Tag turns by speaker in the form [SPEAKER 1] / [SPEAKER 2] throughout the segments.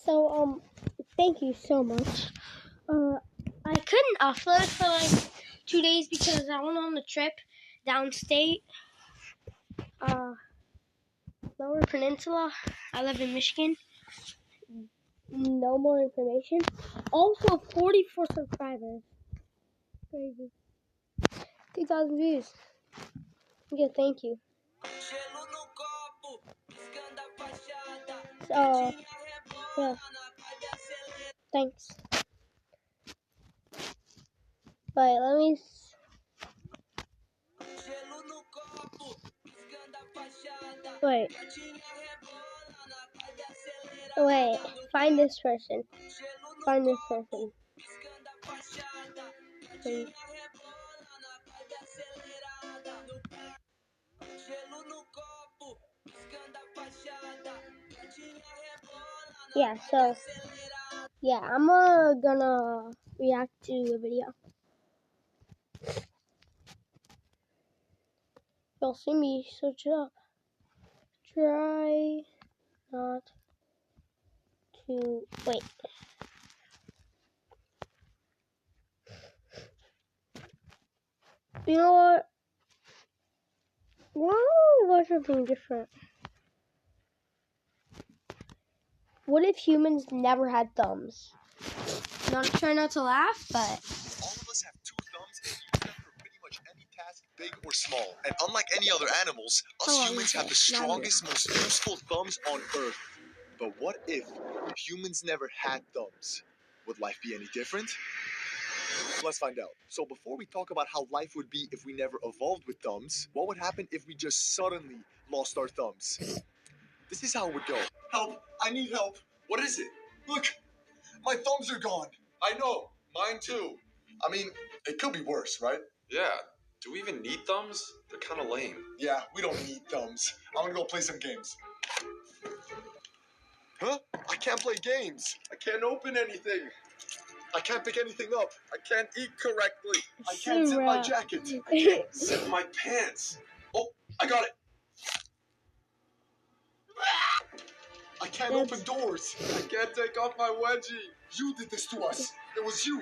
[SPEAKER 1] So, thank you so much. I couldn't upload for like 2 days because I went on a trip downstate, Lower Peninsula. I live in Michigan. No more information. Also, 44 subscribers. Crazy. 2,000 views. Yeah, thank you. So, yeah. Thanks. Wait, let me. Wait. Wait. Find this person. Find this person. Please. Yeah, so. Yeah, I'm gonna react to a video. You'll see me search it up. Try not to wait. You know what? Why don't we watch something different? What if humans never had thumbs? Not try not to laugh, but
[SPEAKER 2] all of us have two thumbs and use them for pretty much any task, big or small. And unlike any other animals, us humans have the strongest, most useful thumbs on Earth. But what if humans never had thumbs? Would life be any different? Let's find out. So before we talk about how life would be if we never evolved with thumbs, what would happen if we just suddenly lost our thumbs? This is how it would go. Help! I need help! What is it? Look! My thumbs are gone! I know! Mine too! I mean, it could be worse, right?
[SPEAKER 3] Yeah. Do we even need thumbs? They're kind of lame.
[SPEAKER 2] Yeah, we don't need thumbs. I'm gonna go play some games. Huh? I can't play games.
[SPEAKER 3] I can't open anything.
[SPEAKER 2] I can't pick anything up.
[SPEAKER 3] I can't eat correctly.
[SPEAKER 2] I can't zip my jacket.
[SPEAKER 3] I can't zip my pants. Oh, I got it.
[SPEAKER 2] I can't open doors.
[SPEAKER 3] I can't take off my wedgie.
[SPEAKER 2] You did this to us. It was you.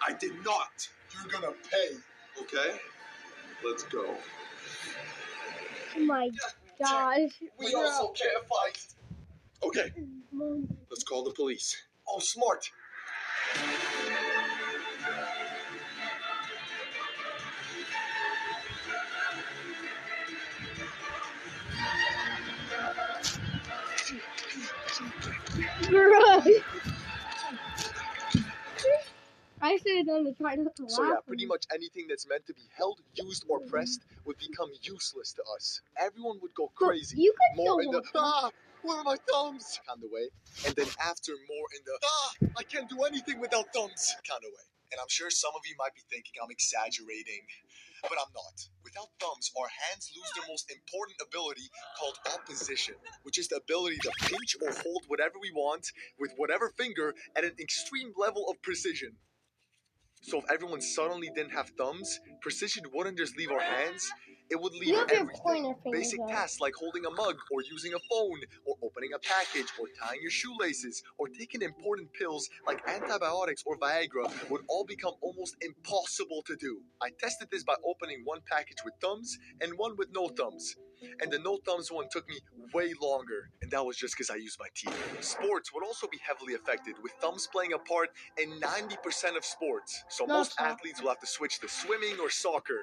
[SPEAKER 3] I did not.
[SPEAKER 2] You're gonna pay.
[SPEAKER 3] Okay, let's go.
[SPEAKER 1] oh my gosh.
[SPEAKER 2] We also can't fight.
[SPEAKER 3] Okay, let's call the police.
[SPEAKER 2] Oh, smart.
[SPEAKER 1] I should have done the try not to laugh.
[SPEAKER 2] So yeah, pretty much anything that's meant to be held, used, or pressed would become useless to us. Everyone would go crazy.
[SPEAKER 1] You could
[SPEAKER 2] More
[SPEAKER 1] still
[SPEAKER 2] in the where are my thumbs? Kind of way. And then after more in the I can't do anything without thumbs kind of way. And I'm sure some of you might be thinking I'm exaggerating, but I'm not. Without thumbs, our hands lose their most important ability called opposition, which is the ability to pinch or hold whatever we want with whatever finger at an extreme level of precision. So if everyone suddenly didn't have thumbs, precision wouldn't just leave our hands, it would leave
[SPEAKER 1] You have your
[SPEAKER 2] everything.
[SPEAKER 1] pointer fingers
[SPEAKER 2] Basic
[SPEAKER 1] out.
[SPEAKER 2] tasks like holding a mug, or using a phone, or opening a package, or tying your shoelaces, or taking important pills like antibiotics or Viagra would all become almost impossible to do. I tested this by opening one package with thumbs and one with no thumbs. And the no thumbs one took me way longer, and that was just because I used my teeth. Sports would also be heavily affected, with thumbs playing a part in 90% of sports. So
[SPEAKER 1] No
[SPEAKER 2] most
[SPEAKER 1] soccer.
[SPEAKER 2] athletes will have to switch to swimming or soccer.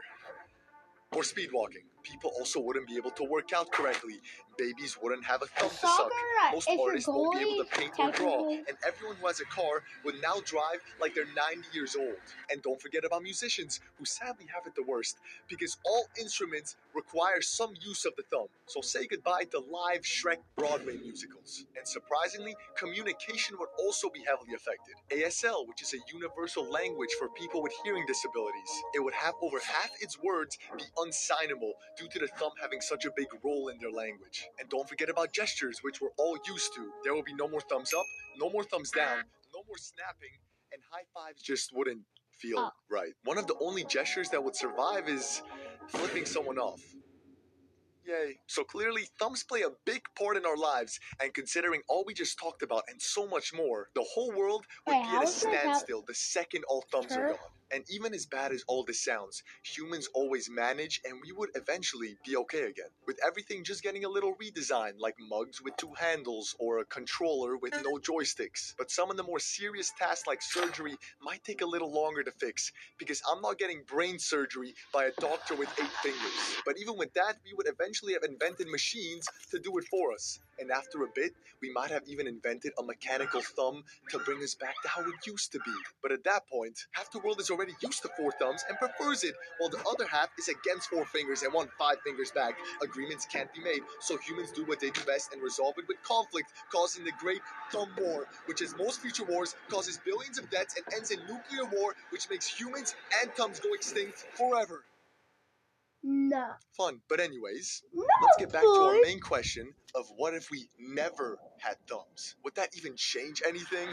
[SPEAKER 2] Or speed walking. People also wouldn't be able to work out correctly. Babies wouldn't have a thumb to suck.
[SPEAKER 1] Soccer,
[SPEAKER 2] Most
[SPEAKER 1] if you're
[SPEAKER 2] artists won't be able to
[SPEAKER 1] goalie,
[SPEAKER 2] paint or draw.
[SPEAKER 1] technically-
[SPEAKER 2] And everyone who has a car would now drive like they're 90 years old. And don't forget about musicians, who sadly have it the worst, because all instruments require some use of the thumb. So say goodbye to live Shrek Broadway musicals. And surprisingly, communication would also be heavily affected. ASL, which is a universal language for people with hearing disabilities, it would have over half its words be unsignable due to the thumb having such a big role in their language. And don't forget about gestures, which we're all used to. There will be no more thumbs up, no more thumbs down, no more snapping, and high fives just wouldn't feel right. One of the only gestures that would survive is flipping someone off. Yay. So clearly, thumbs play a big part in our lives, and considering all we just talked about and so much more, the whole world would
[SPEAKER 1] Wait,
[SPEAKER 2] be
[SPEAKER 1] how
[SPEAKER 2] at a
[SPEAKER 1] is my house?
[SPEAKER 2] standstill the second all thumbs are
[SPEAKER 1] Turn.
[SPEAKER 2] gone. And even as bad as all this sounds, humans always manage and we would eventually be okay again. With everything just getting a little redesigned, like mugs with 2 handles or a controller with no joysticks. But some of the more serious tasks like surgery might take a little longer to fix, because I'm not getting brain surgery by a doctor with 8 fingers. But even with that, we would eventually have invented machines to do it for us. And after a bit, we might have even invented a mechanical thumb to bring us back to how it used to be. But at that point, half the world is already used to 4 thumbs and prefers it, while the other half is against 4 fingers and want 5 fingers back. Agreements can't be made, so humans do what they do best and resolve it with conflict, causing the Great Thumb War, which, as most future wars, causes billions of deaths and ends in nuclear war, which makes humans and thumbs go extinct forever.
[SPEAKER 1] No.
[SPEAKER 2] Fun. But anyways,
[SPEAKER 1] No.
[SPEAKER 2] let's get back to our
[SPEAKER 1] fun.
[SPEAKER 2] main question of what if we never had thumbs? Would that even change anything?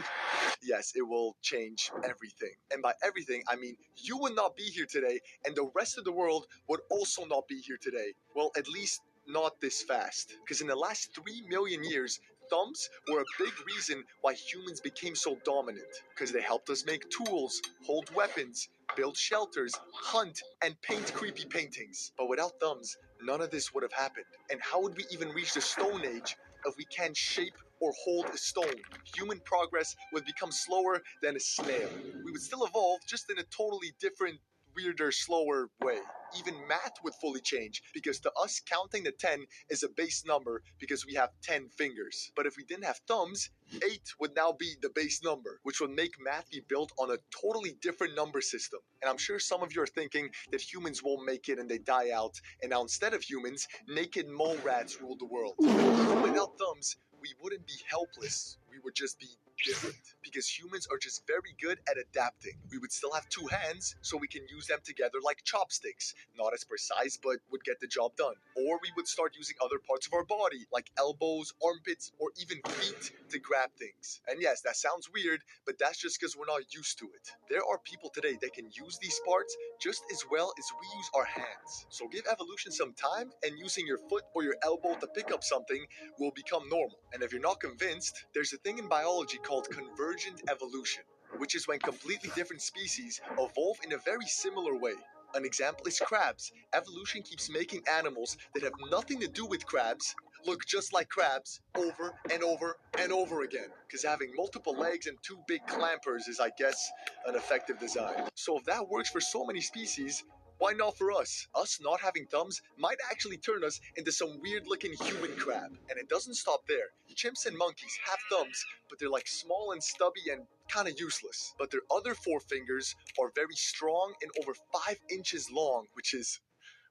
[SPEAKER 2] Yes, it will change everything. And by everything, I mean you would not be here today, and the rest of the world would also not be here today. Well, at least not this fast. Because in the last 3 million years, thumbs were a big reason why humans became so dominant. Because they helped us make tools, hold weapons, build shelters, hunt, and paint creepy paintings. But without thumbs, none of this would have happened. And how would we even reach the Stone Age if we can't shape or hold a stone? Human progress would become slower than a snail. We would still evolve, just in a totally different, weirder, slower way. Even math would fully change, because to us, counting to 10 is a base number because we have 10 fingers. But if we didn't have thumbs, 8 would now be the base number, which would make math be built on a totally different number system. And I'm sure some of you are thinking that humans won't make it and they die out, and now instead of humans, naked mole rats rule the world. Without thumbs, we wouldn't be helpless. We would just be different, because humans are just very good at adapting. We would still have 2 hands, so we can use them together like chopsticks. Not as precise, but would get the job done. Or we would start using other parts of our body, like elbows, armpits, or even feet to grab things. And yes, that sounds weird, but that's just because we're not used to it. There are people today that can use these parts just as well as we use our hands. So give evolution some time, and using your foot or your elbow to pick up something will become normal. And if you're not convinced, there's a thing in biology called convergent evolution, which is when completely different species evolve in a very similar way. An example is crabs. Evolution keeps making animals that have nothing to do with crabs look just like crabs over and over and over again. Because having multiple legs and 2 big clampers is, I guess, an effective design. So if that works for so many species, why not for us? Us not having thumbs might actually turn us into some weird-looking human crab. And it doesn't stop there. Chimps and monkeys have thumbs, but they're like small and stubby and kind of useless. But their other 4 fingers are very strong and over 5 inches long, which is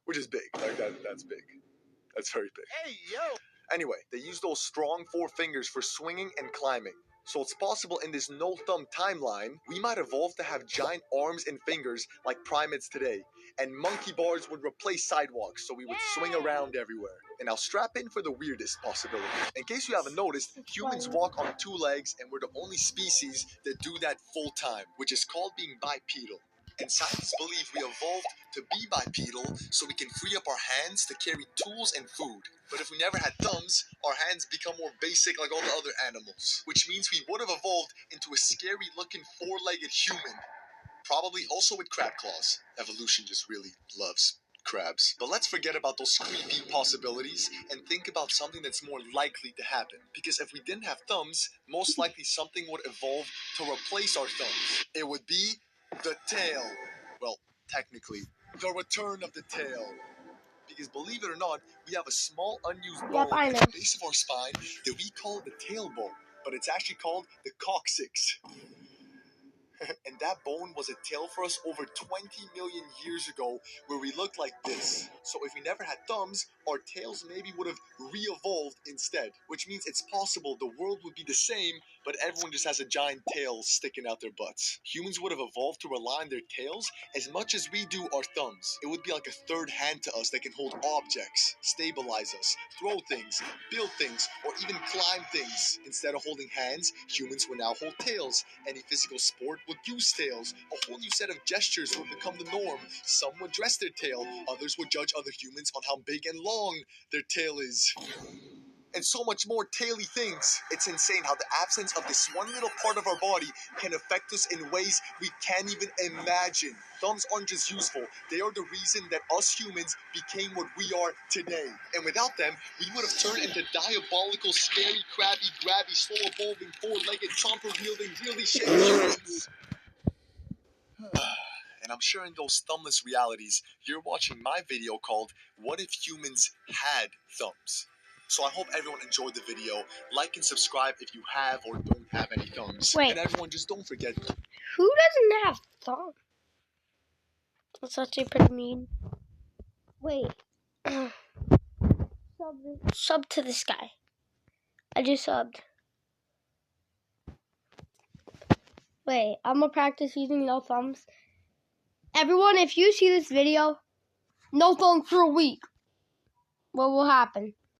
[SPEAKER 2] big. Like that's big. That's very big.
[SPEAKER 4] Hey, yo!
[SPEAKER 2] Anyway, they use those strong 4 fingers for swinging and climbing. So it's possible in this no-thumb timeline, we might evolve to have giant arms and fingers like primates today. And monkey bars would replace sidewalks, so we would swing around everywhere. And now strap in for the weirdest possibility. In case you haven't noticed, humans walk on 2 legs, and we're the only species that do that full time, which is called being bipedal. And scientists believe we evolved to be bipedal so we can free up our hands to carry tools and food. But if we never had thumbs, our hands become more basic like all the other animals, which means we would have evolved into a scary looking 4-legged human. Probably also with crab claws. Evolution just really loves crabs. But let's forget about those creepy possibilities and think about something that's more likely to happen. Because if we didn't have thumbs, most likely something would evolve to replace our thumbs. It would be the tail. Well, technically, the return of the tail. Because believe it or not, we have a small unused bone
[SPEAKER 1] I
[SPEAKER 2] at
[SPEAKER 1] know.
[SPEAKER 2] the base of our spine that we call the tailbone. But it's actually called the coccyx. And that bone was a tail for us over 20 million years ago, where we looked like this. So if we never had thumbs, our tails maybe would have re-evolved instead. Which means it's possible the world would be the same, but everyone just has a giant tail sticking out their butts. Humans would have evolved to rely on their tails as much as we do our thumbs. It would be like a third hand to us that can hold objects, stabilize us, throw things, build things, or even climb things. Instead of holding hands, humans will now hold tails. Any physical sport would use tails. A whole new set of gestures would become the norm. Some would dress their tail, others would judge other humans on how big and long their tail is. And so much more taily things. It's insane how the absence of this one little part of our body can affect us in ways we can't even imagine. Thumbs aren't just useful, they are the reason that us humans became what we are today. And without them, we would have turned into diabolical, scary, crabby, grabby, slow-evolving, four-legged, chomper-wielding, really shaped humans. And I'm sure in those thumbless realities, you're watching my video called What If Humans Had Thumbs? So I hope everyone enjoyed the video. Like and subscribe if you have or don't have any thumbs.
[SPEAKER 1] Wait.
[SPEAKER 2] And everyone, just don't forget.
[SPEAKER 1] Who doesn't have thumbs? That's actually pretty mean. Wait. Sub to this guy. I just subbed. Wait, I'm gonna practice using no thumbs. Everyone, if you see this video, no thumbs for a week. What will happen?